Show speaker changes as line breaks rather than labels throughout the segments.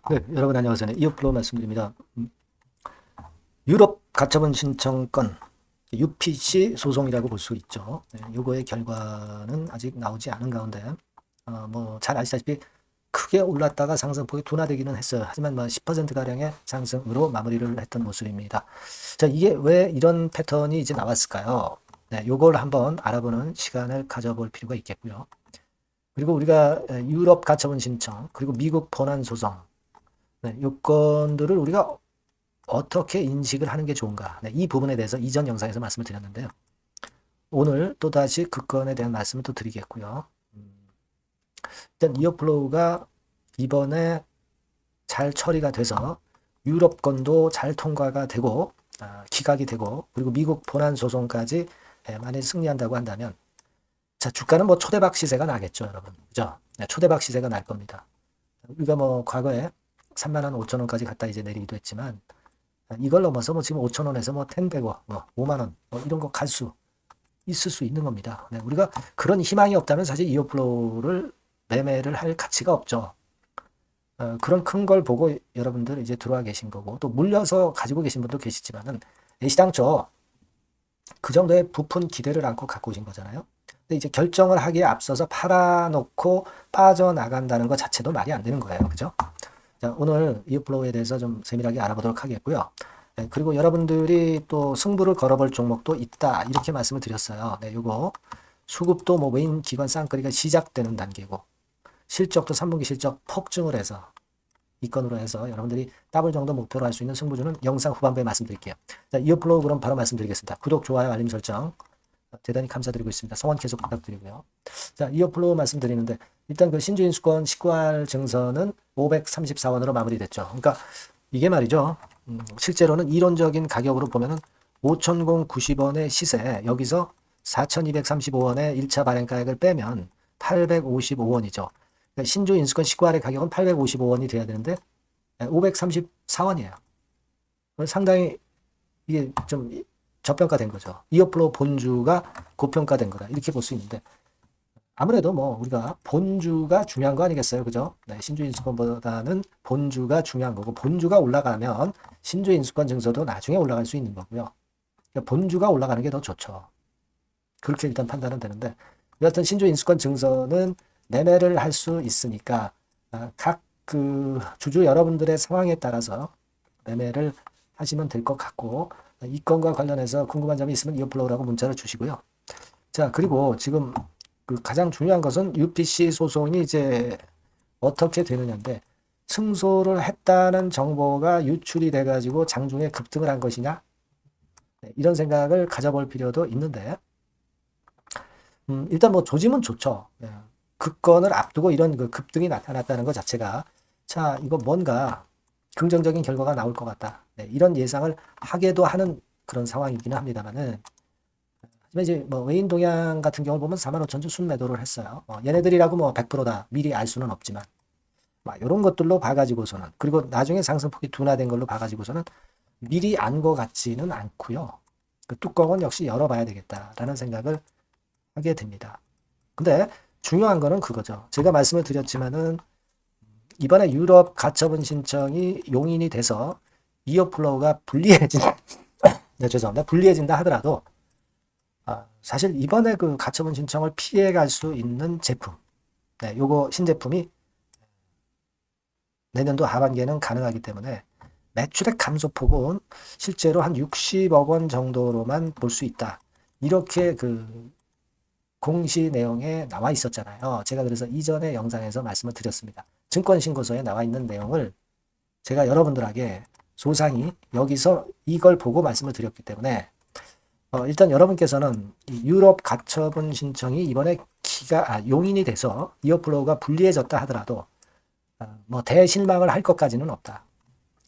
네, 여러분 안녕하세요. 네, 이어플로 말씀드립니다. 유럽 가처분 신청권 UPC 소송이라고 볼 수 있죠. 네, 요거의 결과는 아직 나오지 않은 가운데 뭐 잘 아시다시피 크게 올랐다가 상승폭이 둔화되기는 했어요. 하지만 뭐 10%가량의 상승으로 마무리를 했던 모습입니다. 자, 이게 왜 이런 패턴이 이제 나왔을까요? 네, 요걸 한번 알아보는 시간을 가져볼 필요가 있겠고요. 그리고 우리가 유럽 가처분 신청, 그리고 미국 본안 소송, 네, 요건들을 우리가 어떻게 인식을 하는 게 좋은가? 네, 이 부분에 대해서 이전 영상에서 말씀을 드렸는데요. 오늘 또다시 그 건에 대한 말씀을 또 드리겠고요. 일단 이어플로우가 이번에 잘 처리가 돼서 유럽권도 잘 통과가 되고 기각이 되고 그리고 미국 본안 소송까지 만약에 승리한다고 한다면 자 주가는 뭐 초대박 시세가 나겠죠, 여러분. 그죠? 네, 초대박 시세가 날 겁니다. 우리가 뭐 과거에 3만 원, 5천 원까지 갔다 이제 내리기도 했지만 이걸 넘어서 뭐 지금 5천 원에서 뭐 10백워, 뭐 5만 원, 뭐 이런 거 갈 수 있을 수 있는 겁니다. 네, 우리가 그런 희망이 없다면 사실 이어플로우를 매매를 할 가치가 없죠. 그런 큰 걸 보고 여러분들 이제 들어와 계신 거고 또 물려서 가지고 계신 분도 계시지만은 시당초 그 정도의 부푼 기대를 안고 갖고 오신 거잖아요. 근데 이제 결정을 하기에 앞서서 팔아놓고 빠져나간다는 것 자체도 말이 안 되는 거예요. 그죠? 자, 오늘 이어플로우에 대해서 좀 세밀하게 알아보도록 하겠고요. 네, 그리고 여러분들이 또 승부를 걸어볼 종목도 있다. 이렇게 말씀을 드렸어요. 네, 요거 수급도 뭐 메인 기관 쌍끌이가 시작되는 단계고 실적도 3분기 실적 폭증을 해서 이 건으로 해서 여러분들이 더블 정도 목표로 할 수 있는 승부주는 영상 후반부에 말씀드릴게요. 자, 이어플로우 그럼 바로 말씀드리겠습니다. 구독, 좋아요, 알림 설정 대단히 감사드리고 있습니다. 성원 계속 부탁드리고요. 자, 이어플로우 말씀드리는데 일단 그 신주인수권 식구할 증서는 534원으로 마무리됐죠. 그러니까 이게 말이죠. 실제로는 이론적인 가격으로 보면은 5,090원의 시세 여기서 4,235원의 1차 발행가액을 빼면 855원이죠. 그러니까 신주 인수권 식구할의 가격은 855원이 돼야 되는데 534원이에요. 상당히 이게 좀 저평가된 거죠. 이어플로우 본주가 고평가된 거다. 이렇게 볼 수 있는데 아무래도 뭐 우리가 본주가 중요한 거 아니겠어요, 그죠? 네, 신주 인수권보다는 본주가 중요한 거고 본주가 올라가면 신주 인수권 증서도 나중에 올라갈 수 있는 거고요. 그러니까 본주가 올라가는 게 더 좋죠. 그렇게 일단 판단은 되는데 여하튼 신주 인수권 증서는 매매를 할 수 있으니까 각 그 주주 여러분들의 상황에 따라서 매매를 하시면 될 것 같고 이 건과 관련해서 궁금한 점이 있으면 이어플로우라고 문자를 주시고요. 자, 그리고 지금 그 가장 중요한 것은 UPC 소송이 이제 어떻게 되느냐인데 승소를 했다는 정보가 유출이 돼가지고 장중에 급등을 한 것이냐? 네, 이런 생각을 가져볼 필요도 있는데 일단 뭐 조짐은 좋죠. 네, 그 건을 앞두고 이런 그 급등이 나타났다는 것 자체가 자, 이거 뭔가 긍정적인 결과가 나올 것 같다. 네, 이런 예상을 하게도 하는 그런 상황이기는 합니다만은 하지만 이제 뭐 외인동양 같은 경우를 보면 45,000주 순매도를 했어요. 얘네들이라고 뭐 100%다 미리 알 수는 없지만 막 이런 것들로 봐가지고서는 그리고 나중에 상승폭이 둔화된 걸로 봐가지고서는 미리 안 것 같지는 않고요. 그 뚜껑은 역시 열어봐야 되겠다라는 생각을 하게 됩니다. 근데 중요한 거는 그거죠. 제가 말씀을 드렸지만은 이번에 유럽 가처분 신청이 용인이 돼서 이어플로우가 불리해진, 네, 죄송합니다. 불리해진다 하더라도 사실 이번에 그 가처분 신청을 피해갈 수 있는 제품, 네, 요거 신제품이 내년도 하반기에는 가능하기 때문에 매출액 감소폭은 실제로 한 60억 원 정도로만 볼 수 있다. 이렇게 그 공시 내용에 나와 있었잖아요. 제가 그래서 이전에 영상에서 말씀을 드렸습니다. 증권신고서에 나와 있는 내용을 제가 여러분들에게 소상히 여기서 이걸 보고 말씀을 드렸기 때문에 일단 여러분께서는 유럽 가처분 신청이 이번에 용인이 돼서 이어플로우가 불리해졌다 하더라도 뭐 대실망을 할 것까지는 없다.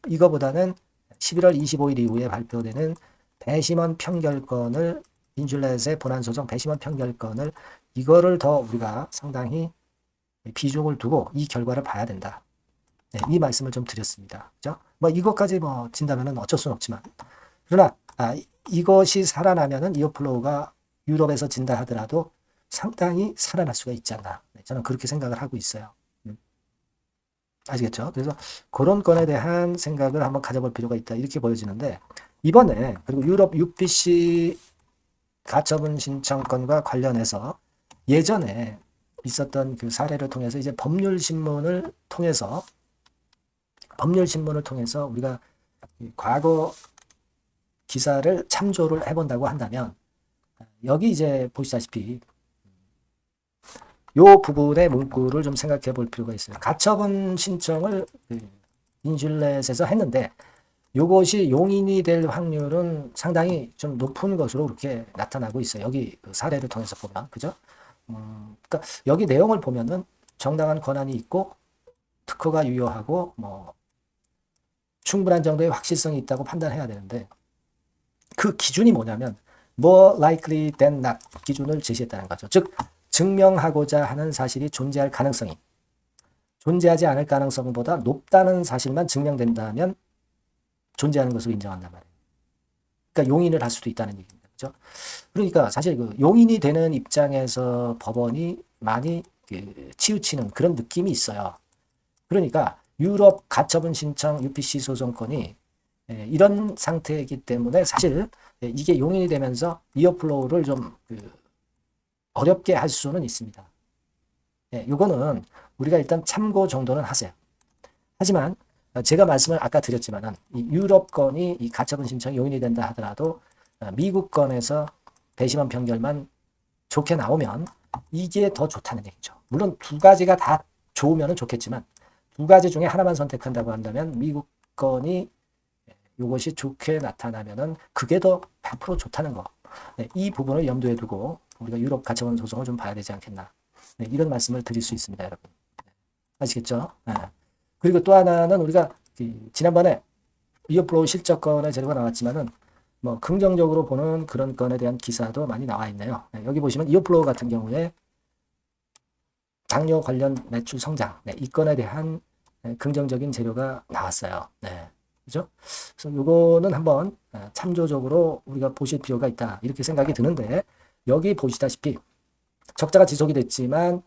이거보다는 11월 25일 이후에 발표되는 배심원 평결권을 인슐렛의 본안소송 배심원 평결권을 이거를 더 우리가 상당히 비중을 두고 이 결과를 봐야 된다. 네, 이 말씀을 좀 드렸습니다. 그죠? 뭐 이것까지 뭐 진다면은 어쩔 수는 없지만 그러나 이것이 살아나면은 이어플로우가 유럽에서 진다 하더라도 상당히 살아날 수가 있지 않나. 네, 저는 그렇게 생각을 하고 있어요. 아시겠죠? 그래서 그런 건에 대한 생각을 한번 가져볼 필요가 있다. 이렇게 보여지는데 이번에 그리고 유럽 UPC 가처분 신청권과 관련해서 예전에 있었던 그 사례를 통해서 이제 법률신문을 통해서 우리가 과거 기사를 참조를 해본다고 한다면 여기 이제 보시다시피 요 부분의 문구를 좀 생각해 볼 필요가 있어요. 가처분 신청을 인슐렛에서 했는데 요것이 용인이 될 확률은 상당히 좀 높은 것으로 그렇게 나타나고 있어요. 여기 그 사례를 통해서 보면 그죠? 그러니까 여기 내용을 보면은 정당한 권한이 있고 특허가 유효하고 뭐 충분한 정도의 확실성이 있다고 판단해야 되는데 그 기준이 뭐냐면 more likely than not 기준을 제시했다는 거죠. 즉 증명하고자 하는 사실이 존재할 가능성이 존재하지 않을 가능성보다 높다는 사실만 증명된다면 존재하는 것으로 인정한단 말이에요. 그러니까 용인을 할 수도 있다는 얘기입니다. 그렇죠? 그러니까 사실 그 용인이 되는 입장에서 법원이 많이 치우치는 그런 느낌이 있어요. 그러니까 유럽 가처분 신청 UPC 소송권이 이런 상태이기 때문에 사실 이게 용인이 되면서 이어플로우를 좀 어렵게 할 수는 있습니다. 이거는 우리가 일단 참고 정도는 하세요. 하지만 제가 말씀을 아까 드렸지만은 이 유럽권이 이 가처분 신청이 용인이 된다 하더라도 미국권에서 배심원 판결만 좋게 나오면 이게 더 좋다는 얘기죠. 물론 두 가지가 다 좋으면 좋겠지만 두 가지 중에 하나만 선택한다고 한다면 미국권이 이것이 좋게 나타나면은 그게 더 100% 좋다는 거. 이 부분을 염두에 두고 우리가 유럽 가처분 소송을 좀 봐야 되지 않겠나. 이런 말씀을 드릴 수 있습니다, 여러분. 아시겠죠? 그리고 또 하나는 우리가 지난번에 이어플로우 실적권의 재료가 나왔지만은 뭐 긍정적으로 보는 그런 건에 대한 기사도 많이 나와 있네요. 여기 보시면 이어플로우 같은 경우에 당뇨 관련 매출 성장, 이 건에 대한 긍정적인 재료가 나왔어요. 그죠? 그래서 이거는 한번 참조적으로 우리가 보실 필요가 있다. 이렇게 생각이 드는데 여기 보시다시피 적자가 지속이 됐지만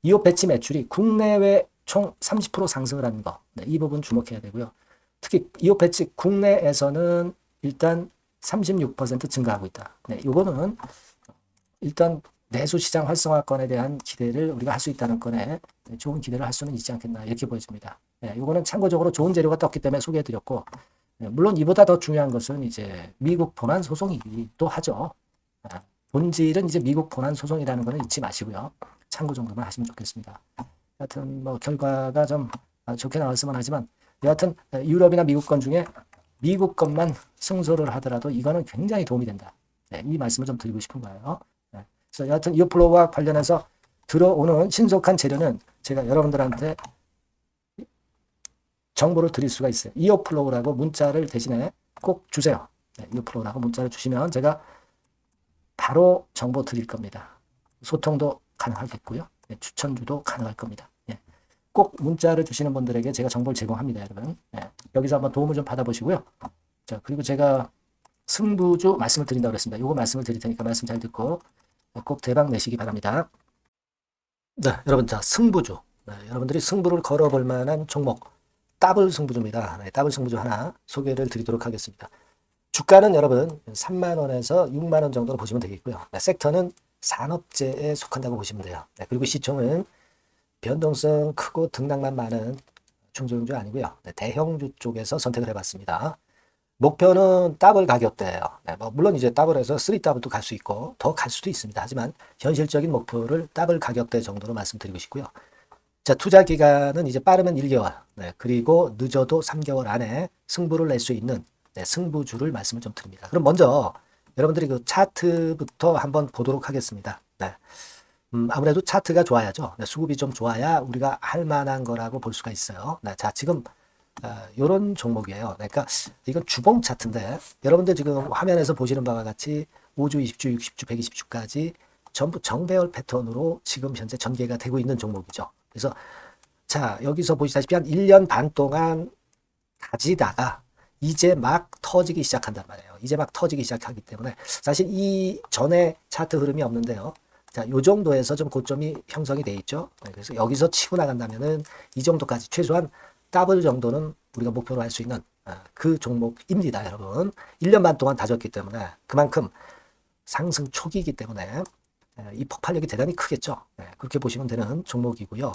이호 배치 매출이 국내외 총 30% 상승을 하는 거. 이 부분 주목해야 되고요. 특히 이호 배치 국내에서는 일단 36% 증가하고 있다. 이거는 일단 내수 시장 활성화권에 대한 기대를 우리가 할 수 있다는 건에 좋은 기대를 할 수는 있지 않겠나 이렇게 보여집니다. 이거는 참고적으로 좋은 재료가 떴기 때문에 소개해드렸고 물론 이보다 더 중요한 것은 이제 미국 본안 소송이기도 하죠. 본질은 이제 미국 본안 소송이라는 거는 잊지 마시고요. 참고 정도만 하시면 좋겠습니다. 여하튼 뭐 결과가 좀 좋게 나왔으면 하지만 여하튼 유럽이나 미국권 중에 미국권만 승소를 하더라도 이거는 굉장히 도움이 된다. 이 말씀을 좀 드리고 싶은 거예요. 그래서 여하튼 이어플로우와 관련해서 들어오는 신속한 재료는 제가 여러분들한테 정보를 드릴 수가 있어요. 이어플로우라고 문자를 대신에 꼭 주세요. 이어플로우라고 문자를 주시면 제가 바로 정보 드릴 겁니다. 소통도 가능하겠고요. 추천주도 가능할 겁니다. 꼭 문자를 주시는 분들에게 제가 정보를 제공합니다, 여러분. 여기서 한번 도움을 좀 받아보시고요. 자, 그리고 제가 승부주 말씀을 드린다고 그랬습니다. 이거 말씀을 드릴 테니까 말씀 잘 듣고 꼭 대박 내시기 바랍니다. 네, 여러분, 자, 승부주. 여러분들이 승부를 걸어볼 만한 종목, 더블 승부주입니다. 더블 승부주 하나 소개를 드리도록 하겠습니다. 주가는 여러분 3만원에서 6만원 정도로 보시면 되겠고요. 섹터는 산업재에 속한다고 보시면 돼요. 그리고 시총은 변동성 크고 등락만 많은 중소형주 아니고요. 대형주 쪽에서 선택을 해봤습니다. 목표는 더블 가격대예요. 뭐 물론 이제 더블에서 3더블도 갈 수 있고 더 갈 수도 있습니다. 하지만 현실적인 목표를 더블 가격대 정도로 말씀드리고 싶고요. 자, 투자 기간은 이제 빠르면 1개월, 그리고 늦어도 3개월 안에 승부를 낼 수 있는 승부주를 말씀을 좀 드립니다. 그럼 먼저 여러분들이 그 차트부터 한번 보도록 하겠습니다. 아무래도 차트가 좋아야죠. 수급이 좀 좋아야 우리가 할 만한 거라고 볼 수가 있어요. 자, 지금 이런 종목이에요. 그러니까 이건 주봉 차트인데 여러분들 지금 화면에서 보시는 바와 같이 5주, 20주, 60주, 120주까지 전부 정배열 패턴으로 지금 현재 전개가 되고 있는 종목이죠. 그래서 자, 여기서 보시다시피 한 1년 반 동안 다지다가 이제 막 터지기 시작한단 말이에요. 이제 막 터지기 시작하기 때문에 사실 이 전에 차트 흐름이 없는데요. 자, 요 정도에서 좀 고점이 형성이 돼 있죠. 네, 그래서 여기서 치고 나간다면은 이 정도까지 최소한 더블 정도는 우리가 목표로 할 수 있는 그 종목입니다, 여러분. 1년 반 동안 다졌기 때문에 그만큼 상승 초기이기 때문에 이 폭발력이 대단히 크겠죠. 네, 그렇게 보시면 되는 종목이고요.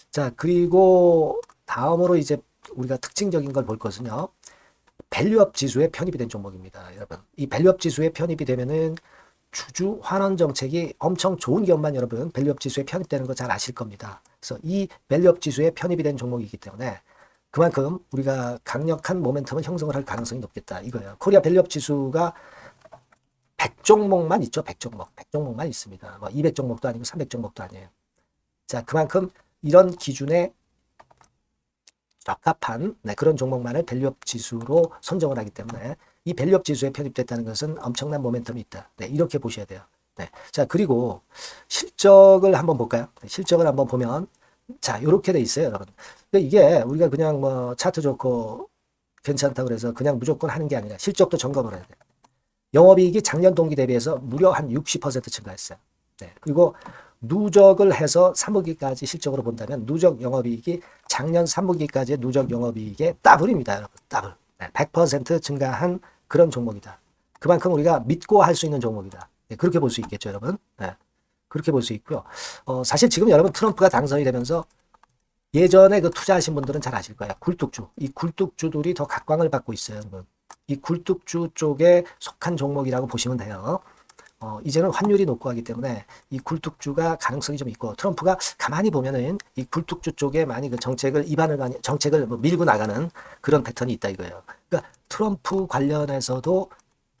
자, 그리고 다음으로 이제 우리가 특징적인 걸 볼 것은요. 밸류업 지수에 편입이 된 종목입니다, 여러분. 이 밸류업 지수에 편입이 되면은 주주 환원 정책이 엄청 좋은 기업만 여러분 밸류업 지수에 편입되는 거 잘 아실 겁니다. 그래서 이 밸류업 지수에 편입이 된 종목이기 때문에 그만큼 우리가 강력한 모멘텀을 형성을 할 가능성이 높겠다 이거예요. 코리아 밸류업 지수가 100종목만 있죠. 100종목. 100종목만 있습니다. 뭐 200종목도 아니고 300종목도 아니에요. 자, 그만큼 이런 기준에 적합한 그런 종목만을 밸류업 지수로 선정을 하기 때문에 이 밸류업 지수에 편입됐다는 것은 엄청난 모멘텀이 있다. 네, 이렇게 보셔야 돼요. 네. 자, 그리고 실적을 한번 볼까요? 네, 실적을 한번 보면 자, 이렇게 돼 있어요, 여러분. 이게 우리가 그냥 뭐 차트 좋고 괜찮다고 그래서 그냥 무조건 하는 게 아니라 실적도 점검을 해야 돼요. 영업이익이 작년 동기 대비해서 무려 한 60% 증가했어요. 네. 그리고 누적을 해서 3분기까지 실적으로 본다면 누적 영업이익이 작년 3분기까지의 누적 영업이익의 더블입니다, 여러분. 더블. 네. 100% 증가한 그런 종목이다. 그만큼 우리가 믿고 할 수 있는 종목이다. 네. 그렇게 볼 수 있겠죠, 여러분. 네. 그렇게 볼 수 있고요. 사실 지금 여러분 트럼프가 당선이 되면서 예전에 그 투자하신 분들은 잘 아실 거예요. 굴뚝주. 이 굴뚝주들이 더 각광을 받고 있어요, 여러분. 이 굴뚝주 쪽에 속한 종목이라고 보시면 돼요. 이제는 환율이 높고 하기 때문에 이 굴뚝주가 가능성이 좀 있고 트럼프가 가만히 보면은 이 굴뚝주 쪽에 많이 그 정책을 뭐 밀고 나가는 그런 패턴이 있다 이거예요. 그러니까 트럼프 관련해서도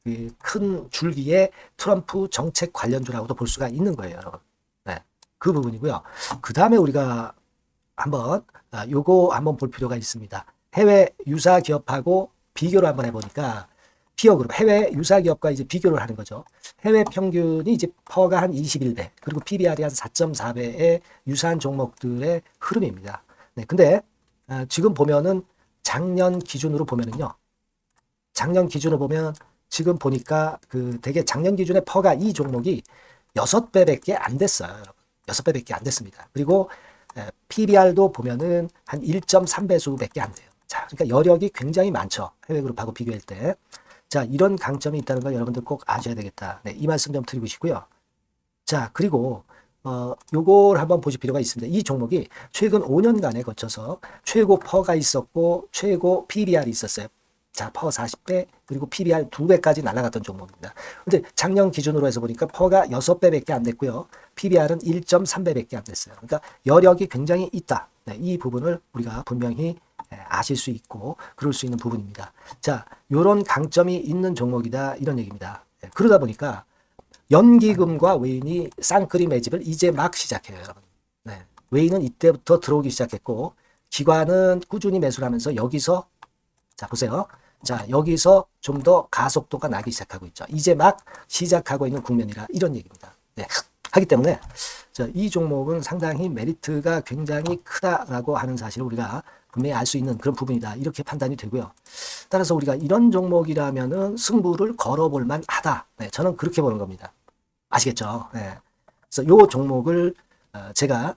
그 큰 줄기에 트럼프 정책 관련주라고도 볼 수가 있는 거예요, 여러분. 네, 그 부분이고요. 그 다음에 우리가 한번 요거 한번 볼 필요가 있습니다. 해외 유사 기업하고 비교를 한번 해보니까 피어 그룹 해외 유사 기업과 이제 비교를 하는 거죠. 해외 평균이 이제 퍼가 한 21배 그리고 PBR이 한 4.4배의 유사한 종목들의 흐름입니다. 네, 근데 지금 보면은 작년 기준으로 보면은요. 작년 기준으로 보면 지금 보니까 그 되게 작년 기준에 퍼가 이 종목이 6배밖에 안 됐어요. 6배밖에 안 됐습니다. 그리고 PBR도 보면은 한 1.3배수밖에 안 돼요. 자, 그러니까 여력이 굉장히 많죠. 해외 그룹하고 비교할 때. 자, 이런 강점이 있다는 걸 여러분들 꼭 아셔야 되겠다. 네, 이 말씀 좀 드리고 싶고요. 자, 그리고 요걸 한번 보실 필요가 있습니다. 이 종목이 최근 5년간에 거쳐서 최고 퍼가 있었고 최고 PBR이 있었어요. 자, 퍼 40배 그리고 PBR 2배까지 날아갔던 종목입니다. 근데 작년 기준으로 해서 보니까 퍼가 6배밖에 안 됐고요. PBR은 1.3배밖에 안 됐어요. 그러니까 여력이 굉장히 있다. 네, 이 부분을 우리가 분명히 아실 수 있고 그럴 수 있는 부분입니다. 자, 요런 강점이 있는 종목이다 이런 얘기입니다. 네, 그러다 보니까 연기금과 외인이 쌍끌이 매집을 이제 막 시작해요, 여러분. 네, 외인은 이때부터 들어오기 시작했고 기관은 꾸준히 매수를 하면서 여기서 자, 보세요. 자, 여기서 좀 더 가속도가 나기 시작하고 있죠. 이제 막 시작하고 있는 국면이라 이런 얘기입니다. 네, 하기 때문에 자, 이 종목은 상당히 메리트가 굉장히 크다라고 하는 사실을 우리가 분명히 알 수 있는 그런 부분이다. 이렇게 판단이 되고요. 따라서 우리가 이런 종목이라면은 승부를 걸어볼 만하다. 네, 저는 그렇게 보는 겁니다. 아시겠죠? 네. 그래서 요 종목을 제가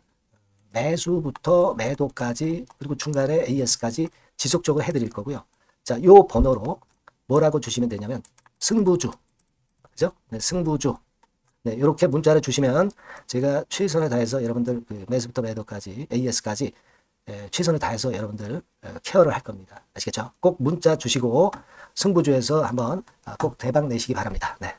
매수부터 매도까지 그리고 중간에 AS까지 지속적으로 해드릴 거고요. 자, 요 번호로 뭐라고 주시면 되냐면 승부주, 그죠? 네, 승부주. 네, 이렇게 문자를 주시면 제가 최선을 다해서 여러분들 그 매수부터 매도까지 AS까지 최선을 다해서 여러분들 케어를 할 겁니다. 아시겠죠? 꼭 문자 주시고 승부주에서 한번 꼭 대박 내시기 바랍니다. 네.